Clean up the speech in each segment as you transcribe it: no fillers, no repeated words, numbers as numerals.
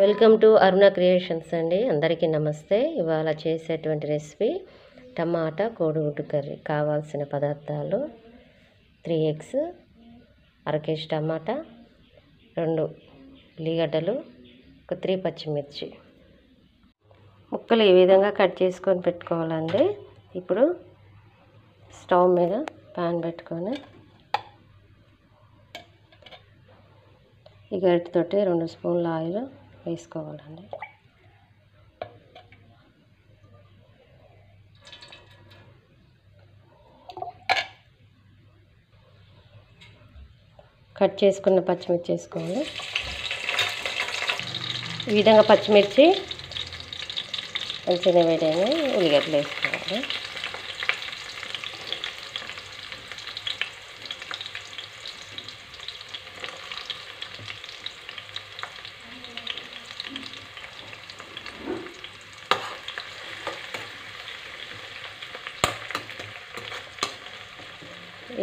Welcome to Aruna creations అండి. అందరికీ నమస్తే. ఇవాళ చేసేటువంటి రెసిపీ టమాటా కోడిగుడ్డు కర్రీ. కావాల్సిన పదార్థాలు 3 ఎగ్స్, అర కేజీ టమాటా, 2 ఉల్లిగడ్డలు, ఒక 3 పచ్చిమిర్చి. ముక్కలు ఈ విధంగా కట్ చేసుకొని పెట్టుకోవాలండి. ఇప్పుడు స్టవ్ మీద ప్యాన్ పెట్టుకొని ఈ గరిటెతోటి 2 స్పూన్ల ఆయిల్ వేసుకోవాలండి. కట్ చేసుకున్న పచ్చిమిర్చి వేసుకోవాలి. ఈ విధంగా పచ్చిమిర్చి మంచిగా వేడైన ఉల్లిగడ్డలు వేసుకోవాలి.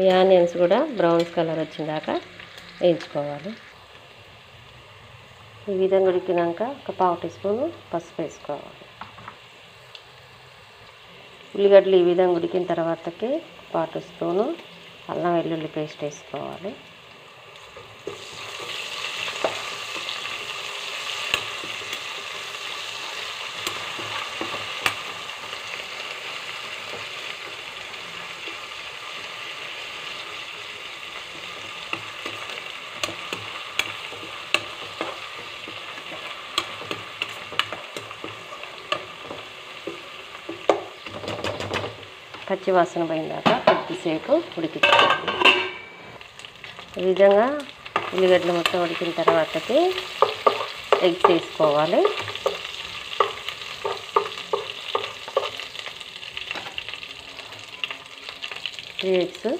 ఈ ఆనియన్స్ కూడా బ్రౌన్స్ కలర్ వచ్చిందాక వేయించుకోవాలి. ఈ విధంగా ఉడికినాక ఒక 1/2 టీ స్పూన్ పసుపు వేసుకోవాలి. ఉల్లిగడ్డలు ఈ విధంగా ఉడికిన తర్వాతకి 1/4 టీ స్పూను అల్లం వెల్లుల్లి పేస్ట్ వేసుకోవాలి. పచ్చి వాసన పోయిందాక కొద్దిసేపు ఉడికించుకోవాలి. ఈ విధంగా ఉల్లిగడ్డలు మొత్తం ఉడికిన తర్వాతకి ఎగ్స్ వేసుకోవాలి. ఎగ్స్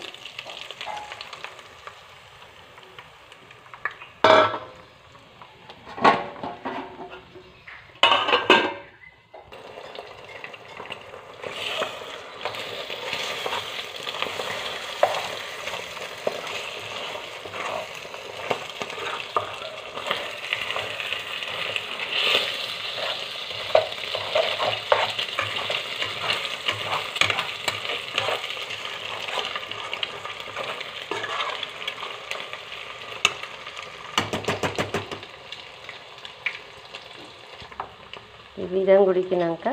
ఈ విధంగా ఉడికినాక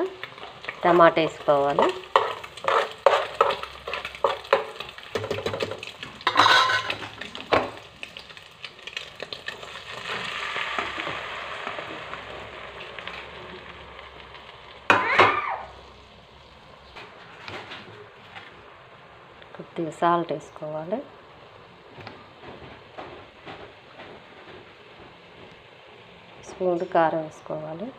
టమాటా వేసుకోవాలి. కొద్దిగా సాల్ట్ వేసుకోవాలి. స్పూన్ కారం వేసుకోవాలి.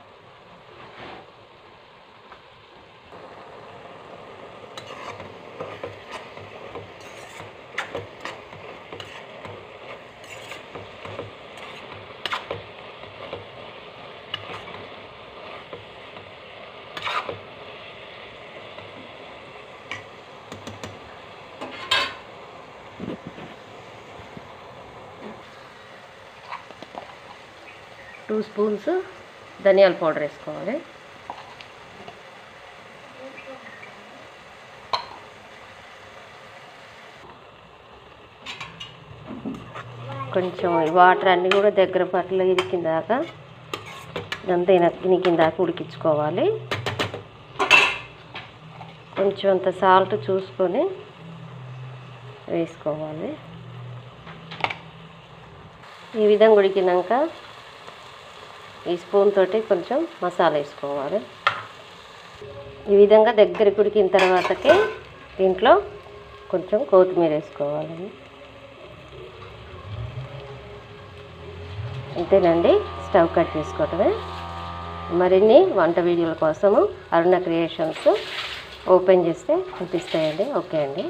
టూ స్పూన్స్ ధనియాల పౌడర్ వేసుకోవాలి. కొంచెం వాటర్ అన్నీ కూడా దగ్గర పట్ల ఇరికిందాక ఇదంతా ఇనికిందాక ఉడికించుకోవాలి. కొంచెం అంత సాల్ట్ చూసుకొని వేసుకోవాలి. ఈ విధంగా ఉడికినాక ఈ స్పూన్ తోటి కొంచెం మసాలా వేసుకోవాలి. ఈ విధంగా దగ్గరికి ఉడికిన తర్వాతకి దీంట్లో కొంచెం కొత్తిమీర వేసుకోవాలి. అంతేనండి, స్టవ్ కట్ చేసుకోవటమే. మరిన్ని వంట వీడియోల కోసము అరుణ క్రియేషన్స్ ఓపెన్ చేస్తే చూపిస్తాయండి. ఓకే అండి.